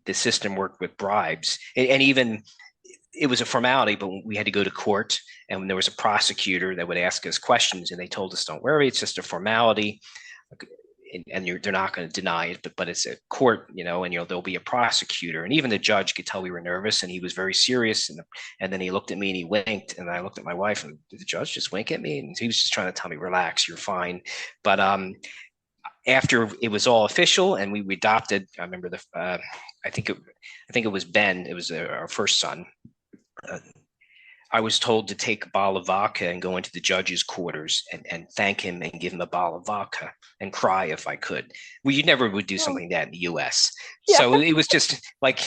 the system worked with bribes, and even it was a formality, but we had to go to court, and there was a prosecutor that would ask us questions, and they told us, don't worry, it's just a formality, and they're not going to deny it, but it's a court, and there'll be a prosecutor. And even the judge could tell we were nervous, and he was very serious, and then he looked at me and he winked, and I looked at my wife, and did the judge just wink at me? And he was just trying to tell me, relax, you're fine. But after it was all official and we adopted, I remember I think it was Ben. It was our first son. I was told to take a bottle of vodka and go into the judge's quarters and thank him and give him a bottle of vodka and cry if I could. Well, you never would do something like that in the U.S. Yeah. So it was just like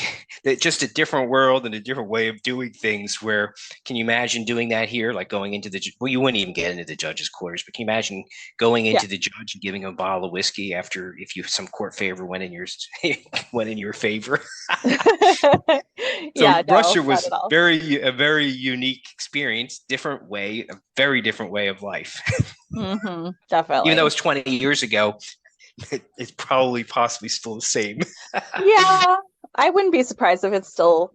just a different world and a different way of doing things. Where can you imagine doing that here? Like going into you wouldn't even get into the judge's quarters, but can you imagine going into the judge and giving him a bottle of whiskey after some court favor went in your favor? So Russia was a very unique experience, a very different way of life. Mm-hmm, definitely. Even though it was 20 years ago, it's probably possibly still the same. Yeah, I wouldn't be surprised if it's still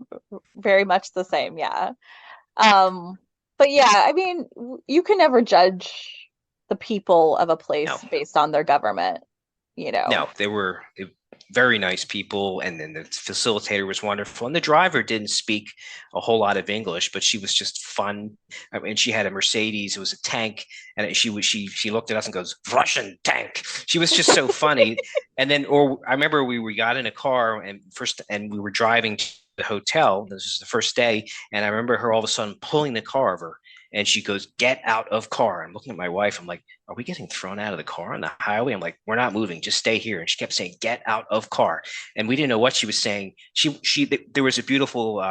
very much the same. Yeah. But yeah, I mean, you can never judge the people of a place based on their government, No, they were very nice people, and then the facilitator was wonderful, and the driver didn't speak a whole lot of English, but she was just fun. I mean, she had a Mercedes, it was a tank, and she looked at us and goes, Russian tank. She was just so funny. And then, I remember we got in a car and we were driving to the hotel. This was the first day, and I remember her all of a sudden pulling the car over, and she goes, get out of car. I'm looking at my wife. I'm like, are we getting thrown out of the car on the highway? I'm like, we're not moving. Just stay here. And she kept saying, get out of car. And we didn't know what she was saying. There was a beautiful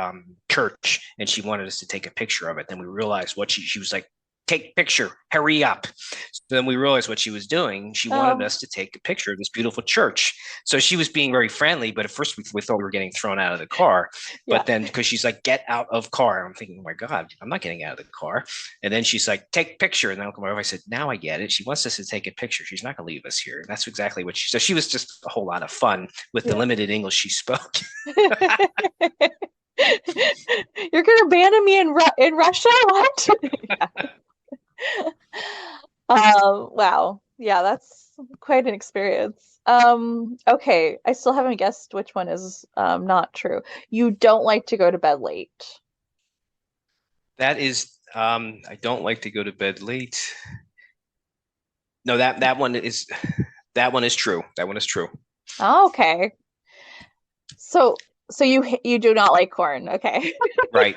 church, and she wanted us to take a picture of it. Then we realized she was like, take picture, hurry up. So then we realized what she was doing. She wanted us to take a picture of this beautiful church. So she was being very friendly, but at first we thought we were getting thrown out of the car. But then, because she's like, get out of car. I'm thinking, oh my God, I'm not getting out of the car. And then she's like, take picture. And then I said, now I get it. She wants us to take a picture. She's not going to leave us here. And that's exactly what so she was just a whole lot of fun with the limited English she spoke. You're going to abandon me in Russia? What? Wow. Yeah, that's quite an experience. Okay, I still haven't guessed which one is not true. You don't like to go to bed late. That is, I don't like to go to bed late. No, that one is true. That one is true. Oh, okay. So you do not like corn. Okay. Right.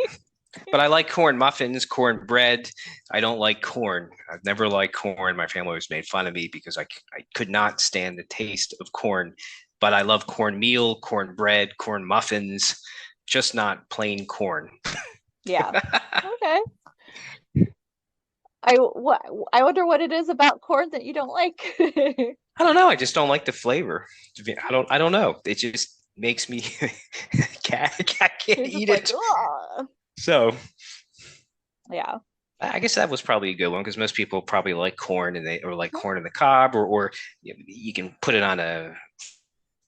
But I like corn muffins, corn bread. I don't like corn. I've never liked corn. My family always made fun of me because I could not stand the taste of corn. But I love cornmeal, corn bread, corn muffins, just not plain corn. Yeah. Okay. I wonder what it is about corn that you don't like. I don't know. I just don't like the flavor. I don't know. It just makes me I can't eat it. Ugh. So, yeah, I guess that was probably a good one because most people probably like corn or like corn in the cob, or you can put it on a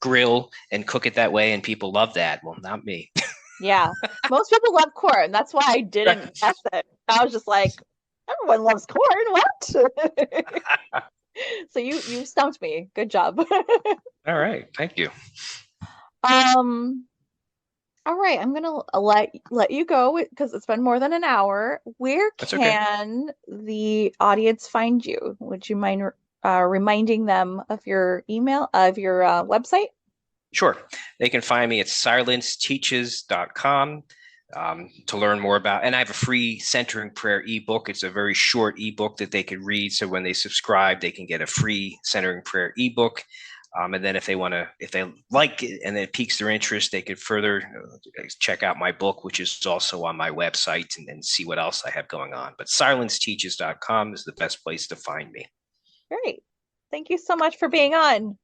grill and cook it that way, and people love that. Well, not me. Yeah, most people love corn. That's why I didn't guess it. I was just like, everyone loves corn. What? So you stumped me. Good job. All right, thank you. All right, I'm gonna let you go because it's been more than an hour. Where can the audience find you? Would you mind reminding them of your email, of your website? Sure. They can find me at silenceteaches.com to learn more about, and I have a free centering prayer ebook. It's a very short ebook that they can read. So when they subscribe, they can get a free centering prayer ebook. And then if they like it and it piques their interest, they could further check out my book, which is also on my website, and see what else I have going on. But silenceteaches.com is the best place to find me. Great. Thank you so much for being on.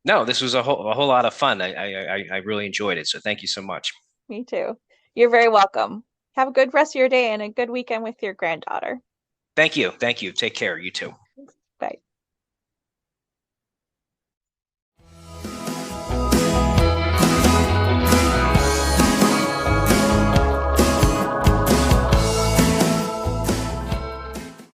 No, this was a whole lot of fun. I really enjoyed it. So thank you so much. Me too. You're very welcome. Have a good rest of your day and a good weekend with your granddaughter. Thank you. Thank you. Take care. You too.